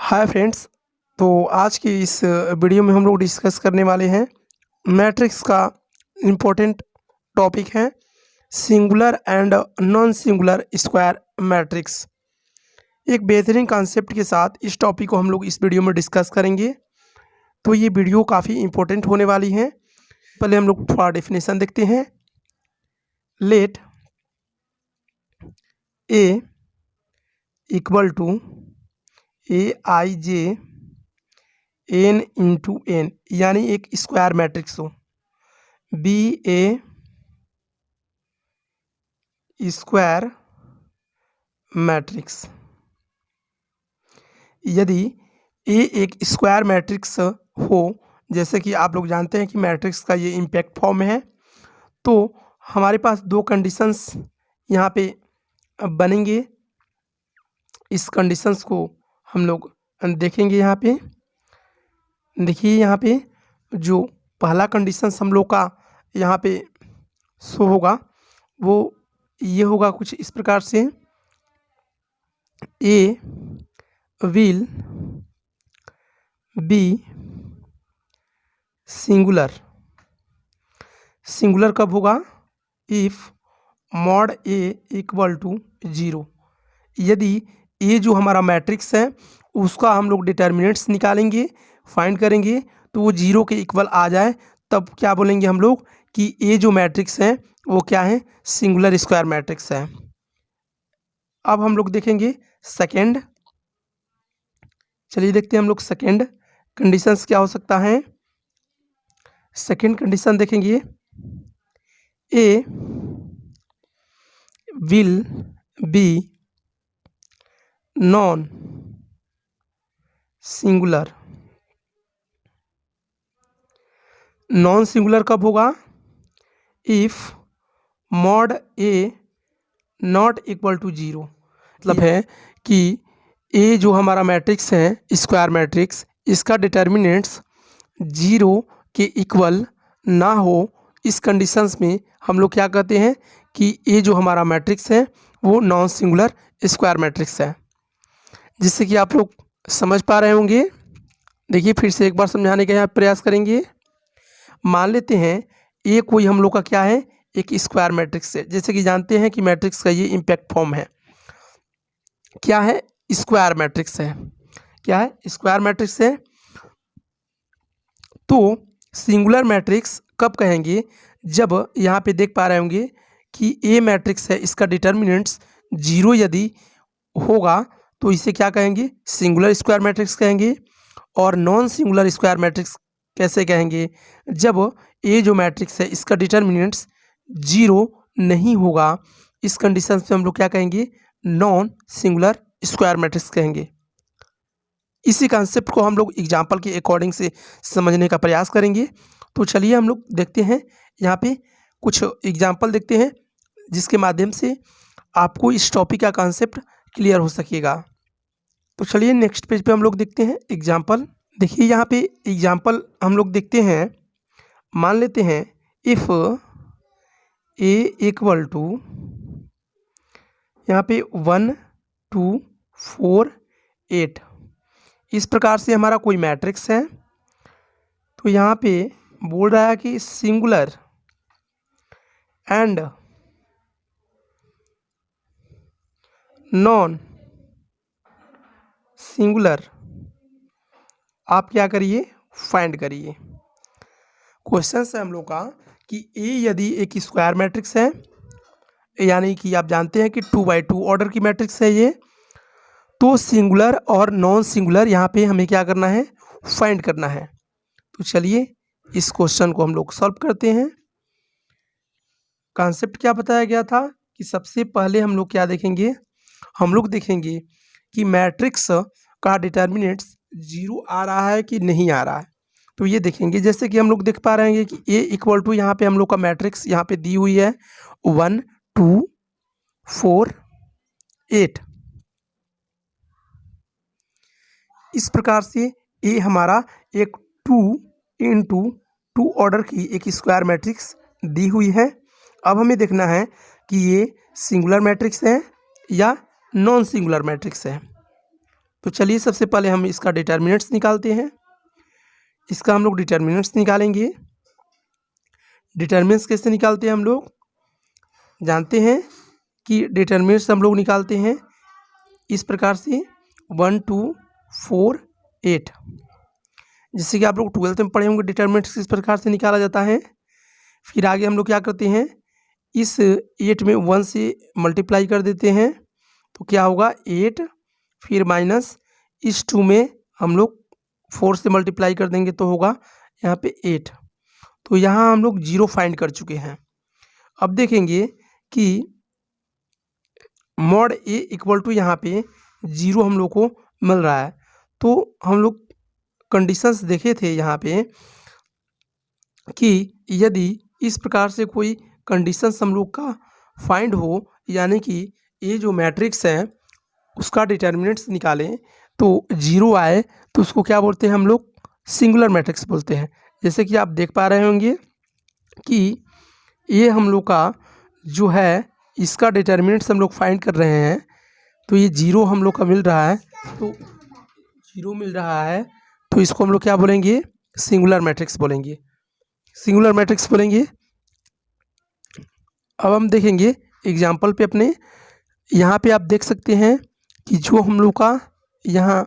Hi friends. तो आज की इस वीडियो में हम लोग डिस्कस करने वाले हैं मैट्रिक्स का इम्पोर्टेंट टॉपिक है singular and non singular square matrix. एक बेहतरीन कॉन्सेप्ट के साथ इस टॉपिक को हम लोग इस वीडियो में डिस्कस करेंगे। तो ये वीडियो काफ़ी इम्पोर्टेंट होने वाली है। पहले हम लोग थोड़ा डेफिनेशन देखते हैं। Let A equal to A I J N into N, यानी एक स्क्वायर मैट्रिक्स हो। B A square matrix. यदि ए एक स्क्वायर मैट्रिक्स हो, जैसे कि आप लोग जानते हैं कि मैट्रिक्स का ये इम्पैक्ट फॉर्म है, तो हमारे पास दो कंडीशंस यहाँ पे बनेंगे। इस कंडीशंस को हम लोग देखेंगे। यहाँ पे देखिए, यहाँ पे जो पहला कंडीशंस हम लोग का यहाँ पे शो होगा वो ये होगा कुछ इस प्रकार से। A will be singular. Singular कब होगा? If mod A equal to zero. यदि ए जो हमारा मैट्रिक्स है उसका हम लोग डिटर्मिनेंट्स निकालेंगे, फाइंड करेंगे, तो वो जीरो के इक्वल आ जाए, तब क्या बोलेंगे हम लोग कि ए जो मैट्रिक्स है वो क्या है? सिंगुलर स्क्वायर मैट्रिक्स है। अब हम लोग देखेंगे सेकेंड। चलिए देखते हैं हम लोग सेकेंड कंडीशंस क्या हो सकता है। सेकेंड कंडीशन देखेंगे, A will be non singular. Non singular कब होगा? If mod A not equal to zero. मतलब है कि ए जो हमारा मैट्रिक्स है स्क्वायर मैट्रिक्स, इसका डिटर्मिनेंट्स जीरो के इक्वल ना हो। इस कंडीशंस में हम लोग क्या कहते हैं कि ए जो हमारा मैट्रिक्स है वो नॉन सिंगुलर स्क्वायर मैट्रिक्स है। जिससे कि आप लोग समझ पा रहे होंगे। देखिए, फिर से एक बार समझाने का यहाँ प्रयास करेंगे। मान लेते हैं ए कोई हम लोग का क्या है? एक स्क्वायर मैट्रिक्स है। जैसे कि जानते हैं कि मैट्रिक्स का ये इम्पैक्ट फॉर्म है, क्या है? स्क्वायर मैट्रिक्स है। क्या है? स्क्वायर मैट्रिक्स है। तो सिंगुलर मैट्रिक्स कब कहेंगे? जब यहाँ पे देख पा रहे होंगे कि ए मैट्रिक्स है, इसका डिटर्मिनेंट्स जीरो यदि होगा तो इसे क्या कहेंगे? सिंगुलर स्क्वायर मैट्रिक्स कहेंगे। और नॉन सिंगुलर स्क्वायर मैट्रिक्स कैसे कहेंगे? जब ए जो मैट्रिक्स है इसका डिटर्मिनेंट्स जीरो नहीं होगा। इस कंडीशन पे हम लोग क्या कहेंगे? नॉन सिंगुलर स्क्वायर मैट्रिक्स कहेंगे। इसी कॉन्सेप्ट को हम लोग एग्जाम्पल के अकॉर्डिंग से समझने का प्रयास करेंगे। तो चलिए हम लोग देखते हैं, यहाँ पे कुछ एग्जाम्पल देखते हैं जिसके माध्यम से आपको इस टॉपिक का कॉन्सेप्ट क्लियर हो सकेगा। तो चलिए नेक्स्ट पेज पे हम लोग देखते हैं एग्जाम्पल। देखिए, यहाँ पे एग्जाम्पल हम लोग देखते हैं। मान लेते हैं इफ़ ए इक्वल टू यहाँ पे 1 2 4 8, इस प्रकार से हमारा कोई मैट्रिक्स है। तो यहाँ पे बोल रहा है कि सिंगुलर एंड नॉन सिंगुलर आप क्या करिए? फाइंड करिए। क्वेश्चन है हम लोग का कि ए यदि एक स्क्वायर मैट्रिक्स है, यानी कि आप जानते हैं कि 2 by 2 ऑर्डर की मैट्रिक्स है ये, तो सिंगुलर और नॉन सिंगुलर यहाँ पे हमें क्या करना है? फाइंड करना है। तो चलिए इस क्वेश्चन को हम लोग सॉल्व करते हैं। कॉन्सेप्ट क्या बताया गया था कि सबसे पहले हम लोग क्या देखेंगे? हम लोग देखेंगे कि मैट्रिक्स का डिटर्मिनेंट्स जीरो आ रहा है कि नहीं आ रहा है। तो ये देखेंगे, जैसे कि हम लोग देख पा रहे हैं कि ए इक्वल टू यहाँ पे हम लोग का मैट्रिक्स यहाँ पे दी हुई है 1 2 4 8। इस प्रकार से ए हमारा एक 2 इंटू 2 ऑर्डर की एक स्क्वायर मैट्रिक्स दी हुई है। अब हमें देखना है कि ये सिंगुलर मैट्रिक्स है या नॉन सिंगुलर मैट्रिक्स है। तो चलिए सबसे पहले हम इसका डिटर्मिनेंट्स निकालते हैं। इसका हम लोग डिटर्मिनेंट्स निकालेंगे। डिटर्मिनेंट्स कैसे निकालते हैं हम लोग जानते हैं कि डिटर्मिनेंट्स हम लोग निकालते हैं इस प्रकार से 1 2 4 8, जिससे कि आप लोग 12th में पढ़े होंगे डिटर्मिनेंट्स किस प्रकार से निकाला जाता है। फिर आगे हम लोग क्या करते हैं, इस 8 में 1 से मल्टीप्लाई कर देते हैं तो क्या होगा 8, फिर माइनस इस 2 में हम लोग 4 से मल्टीप्लाई कर देंगे तो होगा यहाँ पे 8। तो यहाँ हम लोग 0 फाइंड कर चुके हैं। अब देखेंगे कि मॉड ए इक्वल टू यहाँ पे 0 हम लोग को मिल रहा है। तो हम लोग कंडीशंस देखे थे यहाँ पे कि यदि इस प्रकार से कोई कंडीशंस हम लोग का फाइंड हो, यानी कि ये जो मैट्रिक्स है उसका डिटर्मिनेंट्स निकालें तो 0 आए तो उसको क्या बोलते हैं हम लोग, सिंगुलर मैट्रिक्स बोलते हैं। जैसे कि आप देख पा रहे होंगे कि ये हम लोग का जो है इसका डिटर्मिनेंट्स हम लोग फाइंड कर रहे हैं तो ये 0 हम लोग का मिल रहा है, तो 0 मिल रहा है तो इसको हम लोग क्या बोलेंगे, सिंगुलर मैट्रिक्स बोलेंगे, सिंगुलर मैट्रिक्स बोलेंगे। अब हम देखेंगे एग्जाम्पल पे अपने, यहाँ पे आप देख सकते हैं कि जो हम लोग का यहाँ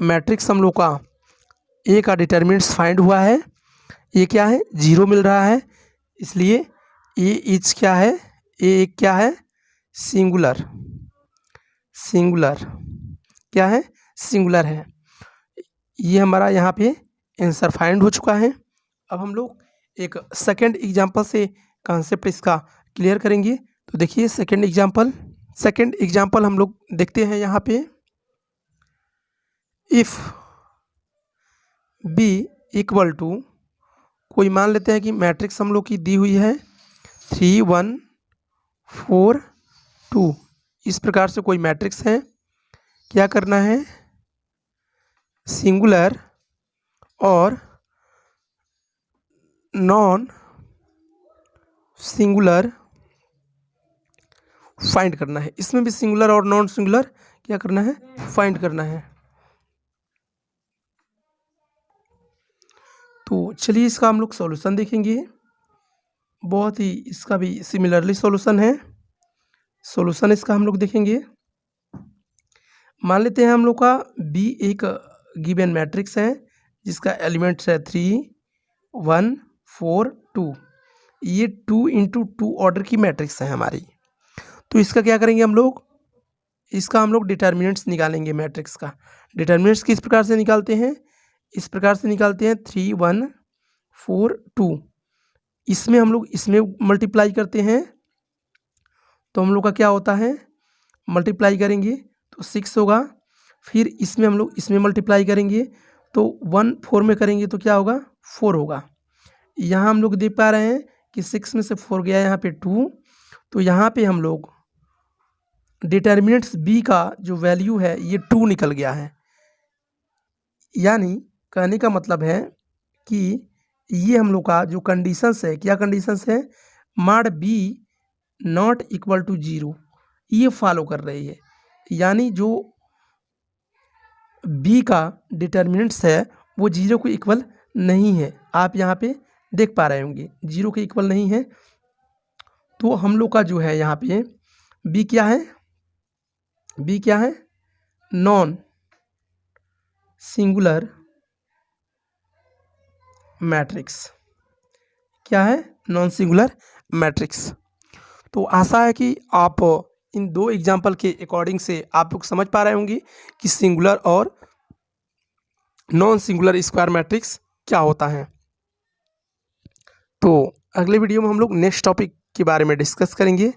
मैट्रिक्स हम लोग का ए का डिटर्मिनेंट्स फाइंड हुआ है, ये क्या है 0 मिल रहा है, इसलिए ए इज क्या है, ए क्या है सिंगुलर, सिंगुलर क्या है सिंगुलर है। ये हमारा यहाँ पे आंसर फाइंड हो चुका है। अब हम लोग एक सेकंड एग्जांपल से कॉन्सेप्ट इसका क्लियर करेंगे। तो देखिए सेकंड एग्जांपल हम लोग देखते हैं यहाँ पे, इफ़ बी इक्वल टू, कोई मान लेते हैं कि मैट्रिक्स हम लोग की दी हुई है 3 1 4 2, इस प्रकार से कोई मैट्रिक्स है। क्या करना है, सिंगुलर और नॉन सिंगुलर फाइंड करना है। इसमें भी सिंगुलर और नॉन सिंगुलर क्या करना है, फाइंड करना है। तो चलिए इसका हम लोग सॉल्यूशन देखेंगे। बहुत ही इसका भी सिमिलरली सॉल्यूशन है। सॉल्यूशन इसका हम लोग देखेंगे। मान लेते हैं हम लोग का बी एक गिवन मैट्रिक्स है जिसका एलिमेंट्स है 3 1 4 2, ये 2 इंटू 2 ऑर्डर की मैट्रिक्स है हमारी। तो इसका क्या करेंगे हम लोग, इसका हम लोग डिटर्मिनेंट्स निकालेंगे। मैट्रिक्स का डिटर्मिनेंट्स किस प्रकार से निकालते हैं, इस प्रकार से निकालते हैं 3 1 4 2, इसमें हम लोग इसमें मल्टीप्लाई करते हैं तो हम लोग का क्या होता है, मल्टीप्लाई करेंगे तो 6 होगा, फिर इसमें हम लोग इसमें मल्टीप्लाई करेंगे तो 1 4 में करेंगे तो क्या होगा 4 होगा। यहाँ हम लोग देख पा रहे हैं कि 6 में से 4 गया यहाँ पे 2, तो यहाँ पे हम लोग डिटर्मिनेंट्स बी का जो वैल्यू है ये 2 निकल गया है। यानी कहने का मतलब है कि ये हम लोग का जो कंडीशंस है, क्या कंडीशंस है, माड बी नॉट इक्वल टू 0 ये फॉलो कर रही है। यानी जो बी का डिटर्मिनेंट्स है वो 0 को इक्वल नहीं है। आप यहाँ पे देख पा रहे होंगे 0 के इक्वल नहीं है। तो हम लोग का जो है यहाँ पे बी क्या है, बी क्या है, नॉन सिंगुलर मैट्रिक्स, क्या है, नॉन सिंगुलर मैट्रिक्स। तो आशा है कि आप इन दो एग्जाम्पल के अकॉर्डिंग से आप लोग समझ पा रहे होंगे कि सिंगुलर और नॉन सिंगुलर स्क्वायर मैट्रिक्स क्या होता है। तो अगले वीडियो में हम लोग नेक्स्ट टॉपिक के बारे में डिस्कस करेंगे।